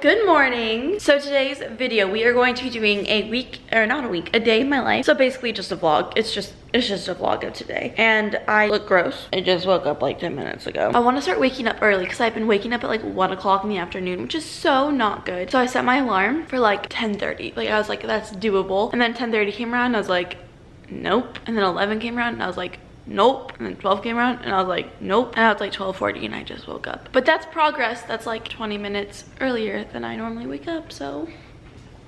Good morning. So today's video, we are going to be doing a day in my life. So basically just a vlog. It's just a vlog of today. And I look gross. I just woke up like 10 minutes ago. I want to start waking up early because I've been waking up at like 1 o'clock in the afternoon, which is so not good. So I set my alarm for like 10:30. Like I was like, that's doable. And then 10:30 came around and I was like, nope. And then 11 came around and I was like, nope. And then 12 came around and I was like, nope. And now it's like 12:40 and I just woke up. But that's progress. That's like 20 minutes earlier than I normally wake up, so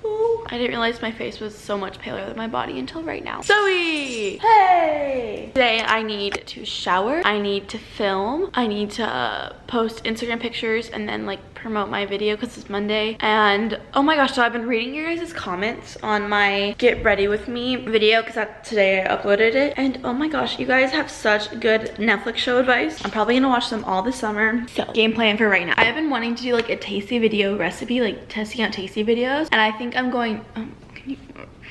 ooh. I didn't realize my face was so much paler than my body until right now. Zoe! Hey! Today I need to shower, I need to film, I need to post Instagram pictures and then like promote my video because it's Monday. And oh my gosh, so I've been reading your guys' comments on my get ready with me video because today I uploaded it. And oh my gosh, you guys have such good Netflix show advice. I'm probably gonna watch them all this summer. So game plan for right now. I have been wanting to do like a tasty video recipe, like testing out tasty videos. And I think I'm going,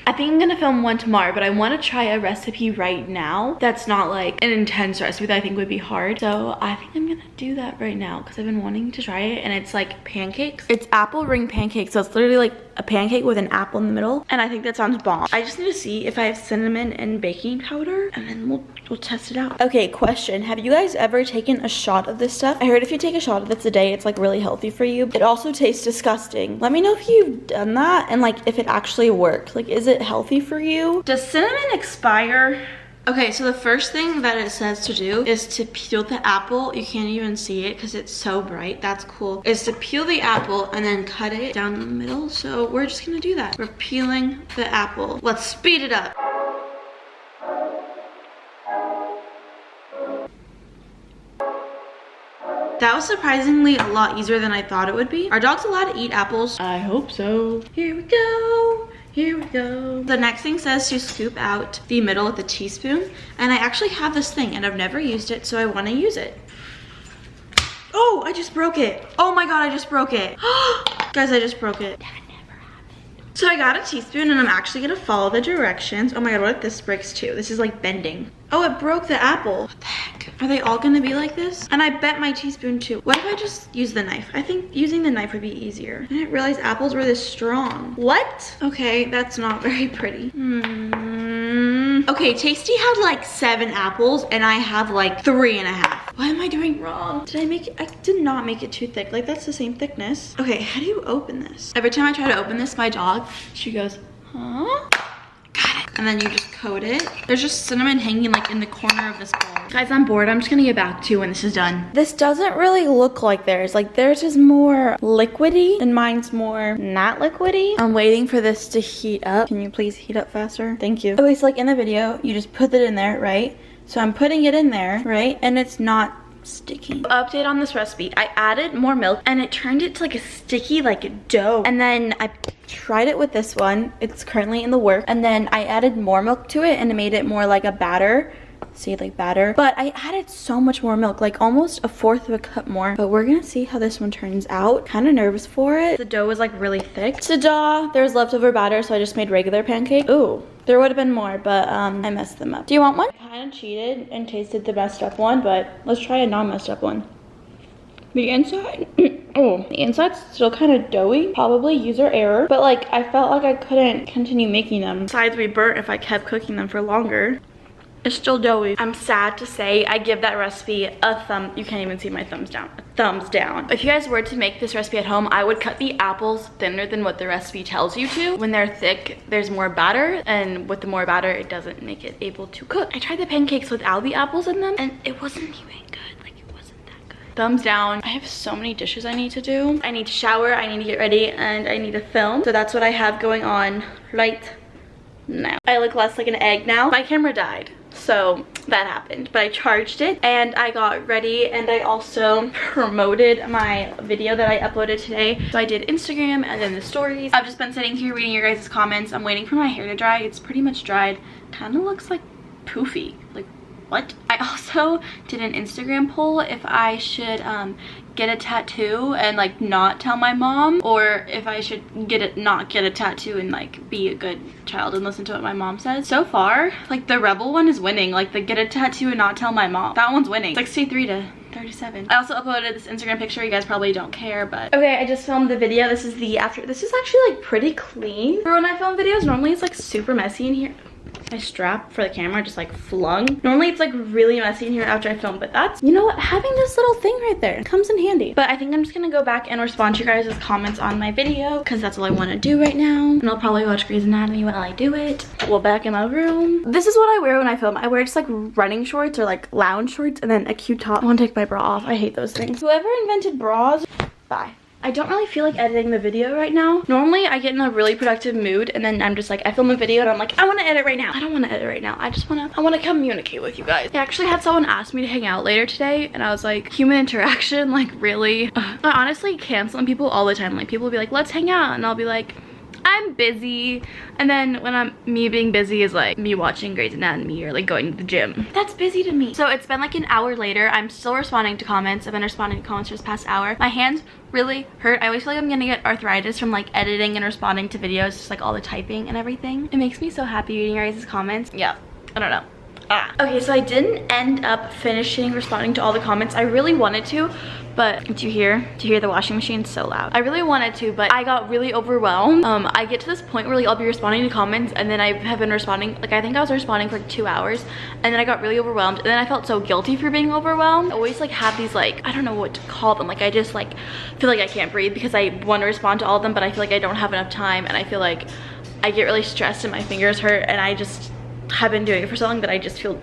I think I'm gonna film one tomorrow, but I want to try a recipe right now that's not like an intense recipe that I think would be hard. So I think I'm gonna do that right now because I've been wanting to try it. And it's like pancakes. It's apple ring pancakes, so it's literally like a pancake with an apple in the middle, and I think that sounds bomb. I just need to see if I have cinnamon and baking powder, and then we'll test it out. Okay, question, have you guys ever taken a shot of this stuff? I heard if you take a shot of this a day, it's like really healthy for you. It also tastes disgusting. Let me know if you've done that and like if it actually worked. Like, is it healthy for you? Does cinnamon expire? Okay, so the first thing that it says to do is to peel the apple. You can't even see it because it's so bright. That's cool. Is to peel the apple and then cut it down the middle. So we're just gonna do that. We're peeling the apple. Let's speed it up. That was surprisingly a lot easier than I thought it would be. Are dogs allowed to eat apples? I hope so. Here we go. Here we go. The next thing says to scoop out the middle with a teaspoon. And I actually have this thing and I've never used it, so I want to use it. Oh, I just broke it. Oh my God, I just broke it. Guys, I just broke it. That never happened. So I got a teaspoon and I'm actually gonna follow the directions. Oh my God, what if this breaks too? This is like bending. Oh, it broke the apple. What the heck? Are they all gonna be like this? And I bent my teaspoon too. What if I just use the knife? I think using the knife would be easier. I didn't realize apples were this strong. What? Okay, that's not very pretty. Okay, Tasty had like 7 apples and I have like 3.5. What am I doing wrong? Did I make it? I did not make it too thick. Like that's the same thickness. Okay, how do you open this? Every time I try to open this, my dog, she goes, huh? Got it. And then you just coat it. There's just cinnamon hanging like in the corner of this bowl. Guys, I'm bored. I'm just gonna get back to you when this is done. This doesn't really look like theirs. Like theirs is more liquidy and mine's more not liquidy. I'm waiting for this to heat up. Can you please heat up faster? Thank you. Okay, so like in the video, you just put it in there, right? So I'm putting it in there, right? And it's not sticky. Update on this recipe. I added more milk and it turned it to like a sticky like dough. And then I tried it with this one. It's currently in the works. And then I added more milk to it and it made it more like a batter. See, like batter. But I added so much more milk, like almost 1/4 of a cup more. But we're gonna see how this one turns out. Kind of nervous for it. The dough is like really thick. Ta-da! There's leftover batter, so I just made regular pancake. Ooh, there would have been more, but I messed them up. Do you want one? I kind of cheated and tasted the messed up one, but let's try a non-messed up one. The inside, oh, the inside's still kind of doughy. Probably user error, but like I felt like I couldn't continue making them. Besides, we burnt if I kept cooking them for longer. It's still doughy. I'm sad to say I give that recipe a thumb. You can't even see my thumbs down. A thumbs down. If you guys were to make this recipe at home, I would cut the apples thinner than what the recipe tells you to. When they're thick, there's more batter, and with the more batter, it doesn't make it able to cook. I tried the pancakes without the apples in them, and it wasn't even good. Like, it wasn't that good. Thumbs down. I have so many dishes I need to do. I need to shower, I need to get ready, and I need to film. So that's what I have going on right now. I look less like an egg now. My camera died. So that happened, but I charged it and I got ready and I also promoted my video that I uploaded today. So I did Instagram and then the stories. I've just been sitting here reading your guys' comments. I'm waiting for my hair to dry. It's pretty much dried. Kind of looks like poofy. Like, what? I also did an Instagram poll if I should get a tattoo and like not tell my mom, or if I should not get a tattoo and like be a good child and listen to what my mom says. So far, like the rebel one is winning. Like the get a tattoo and not tell my mom, that one's winning. 63 to 37. I also uploaded this Instagram picture. You guys probably don't care, but okay, I just filmed the video. This is the after. This is actually like pretty clean for when I film videos. Normally it's like super messy in here. My strap for the camera just like flung. Normally it's like really messy in here after I film, but that's, you know what, having this little thing right there comes in handy. But I think I'm just gonna go back and respond to you guys' comments on my video because that's all I want to do right now. And I'll probably watch Grey's Anatomy while I do it. Well, back in my room. This is what I wear when I film. I wear just like running shorts or like lounge shorts and then a cute top. I want to take my bra off. I hate those things. Whoever invented bras, bye. I don't really feel like editing the video right now. Normally I get in a really productive mood and then I'm just like, I film a video and I'm like, I want to edit right now. I don't want to edit right now. I want to communicate with you guys. I actually had someone ask me to hang out later today and I was like, human interaction, like really? I honestly cancel on people all the time. Like people will be like, let's hang out, and I'll be like, I'm busy. And then when me being busy is like me watching Grey's Anatomy or like going to the gym. That's busy to me. So it's been like an hour later. I'm still responding to comments. I've been responding to comments for this past hour. My hands really hurt. I always feel like I'm gonna get arthritis from like editing and responding to videos, just like all the typing and everything. It makes me so happy reading your guys' comments. Yeah, I don't know. Okay, so I didn't end up finishing responding to all the comments. I really wanted to, but do you hear the washing machine? So loud. I really wanted to, but I got really overwhelmed. I get to this point where like I'll be responding to comments and then I have been responding, like I think I was responding for like 2 hours, and then I got really overwhelmed and then I felt so guilty for being overwhelmed. I always like have these like, I don't know what to call them, like I just like feel like I can't breathe because I want to respond to all of them, but I feel like I don't have enough time, and I feel like I get really stressed and my fingers hurt, and I just have been doing it for so long that I just feel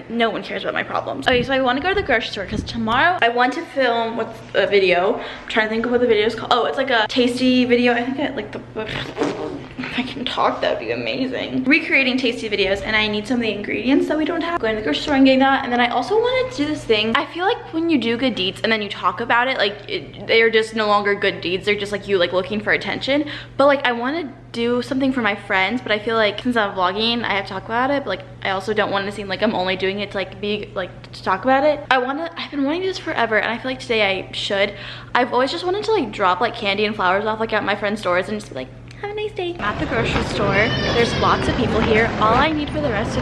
no one cares about my problems. Okay, so I want to go to the grocery store because tomorrow I want to film what's a video. I'm trying to think of what the video is called. Oh, it's like a tasty video. I think I like the, if I can talk, that would be amazing. Recreating tasty videos, and I need some of the ingredients that we don't have. Going to the grocery store and getting that. And then I also wanted to do this thing. I feel like when you do good deeds and then you talk about it, like they're just no longer good deeds. They're just like you like looking for attention. But like I want to do something for my friends, but I feel like since I'm vlogging I have to talk about it, but like I also don't want to seem like I'm only doing it to like be like to talk about it. I've been wanting to do this forever, and I feel like today I should. I've always just wanted to like drop like candy and flowers off like at my friends' stores and just be like, have a nice day. I'm at the grocery store. There's lots of people here. All I need for the recipe,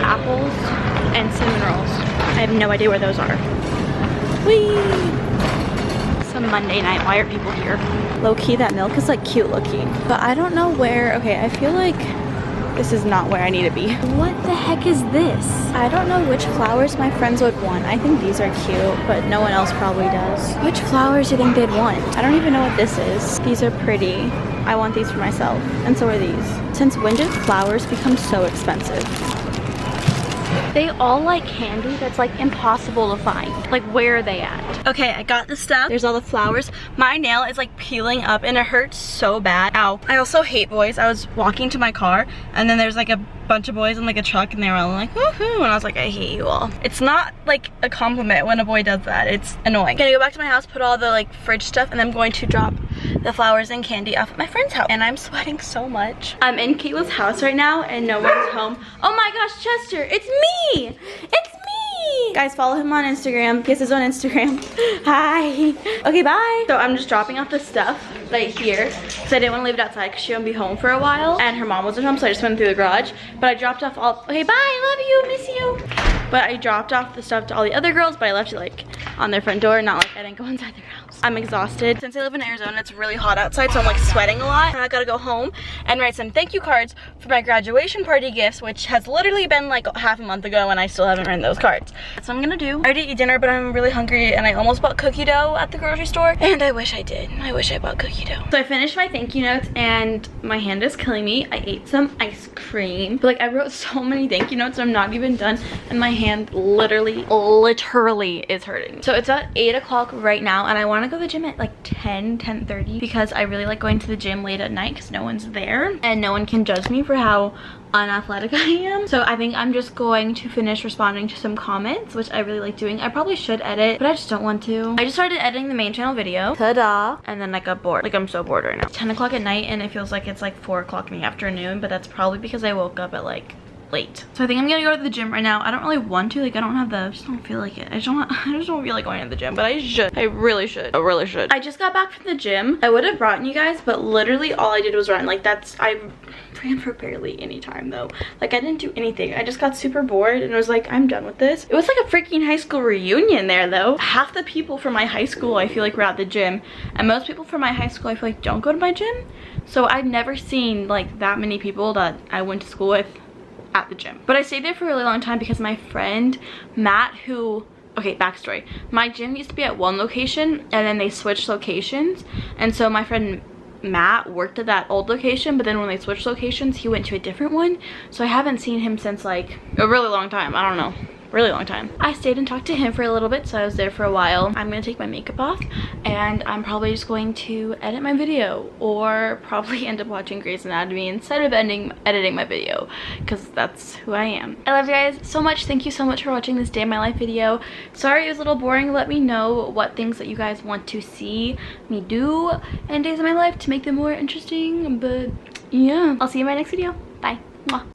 apples and cinnamon rolls. I have no idea where those are. Whee! Some Monday night. Why are people here? Low-key, that milk is like cute looking, but I don't know where. Okay, I feel like this is not where I need to be. What the heck is this? I don't know which flowers my friends would want. I think these are cute, but no one else probably does. Which flowers do you think they'd want? I don't even know what this is. These are pretty. I want these for myself, and so are these. Since when did flowers become so expensive? They all like candy that's like impossible to find. Like, where are they at? Okay, I got the stuff. There's all the flowers. My nail is like peeling up and it hurts so bad. Ow. I also hate boys. I was walking to my car and then there's like a bunch of boys in like a truck and they were all like, woohoo, and I was like, I hate you all. It's not like a compliment when a boy does that. It's annoying. I'm gonna go back to my house, put all the like fridge stuff, and I'm going to drop the flowers and candy off at my friend's house. And I'm sweating so much. I'm in Kayla's house right now and no one's home. Oh my gosh, Chester, it's me! It's me! Guys, follow him on Instagram. He has his own Instagram. Hi. Okay, bye. So I'm just dropping off the stuff right here because I didn't want to leave it outside because she won't be home for a while. And her mom wasn't home, so I just went through the garage. But I dropped off all, okay, bye, I love you, miss you. But I dropped off the stuff to all the other girls, but I left it like on their front door, not like I didn't go inside their house. I'm exhausted. Since I live in Arizona, it's really hot outside, so I'm like sweating a lot. And I gotta go home and write some thank you cards for my graduation party gifts, which has literally been like half a month ago and I still haven't written those cards. That's what I'm gonna do. I already ate dinner, but I'm really hungry and I almost bought cookie dough at the grocery store. And I wish I did. I wish I bought cookie dough. So I finished my thank you notes and my hand is killing me. I ate some ice cream. But like I wrote so many thank you notes, I'm not even done. And my hand literally is hurting. So it's at 8 o'clock right now and I wanna go to the gym at like 10:30 because I really like going to the gym late at night because no one's there and no one can judge me for how unathletic I am. So I think I'm just going to finish responding to some comments, which I really like doing. I probably should edit, but I just don't want to. I just started editing the main channel video. Ta-da! And then I got bored. Like I'm so bored right now. It's 10 o'clock at night and it feels like it's like 4 o'clock in the afternoon, but that's probably because I woke up at like late. So I think I'm gonna go to the gym right now. I don't really want to, like, I just don't feel like it. I just don't feel like going to the gym, but I should. I really should. I really should. I just got back from the gym. I would have brought you guys, but literally all I did was run. Like, I ran for barely any time though. Like, I didn't do anything. I just got super bored and was like, I'm done with this. It was like a freaking high school reunion there though. Half the people from my high school I feel like were at the gym, and most people from my high school I feel like don't go to my gym. So I've never seen like that many people that I went to school with at the gym. But I stayed there for a really long time because my friend Matt, who, okay, backstory, my gym used to be at one location and then they switched locations, and so my friend Matt worked at that old location, but then when they switched locations he went to a different one. So I haven't seen him since like a really long time. I don't know, really long time. I stayed and talked to him for a little bit, so I was there for a while. I'm gonna take my makeup off and I'm probably just going to edit my video, or probably end up watching Grey's Anatomy instead of editing my video, because that's who I am. I love you guys so much. Thank you so much for watching this day in my life video. Sorry it was a little boring. Let me know what things that you guys want to see me do in days of my life to make them more interesting. But yeah, I'll see you in my next video. Bye. Mwah.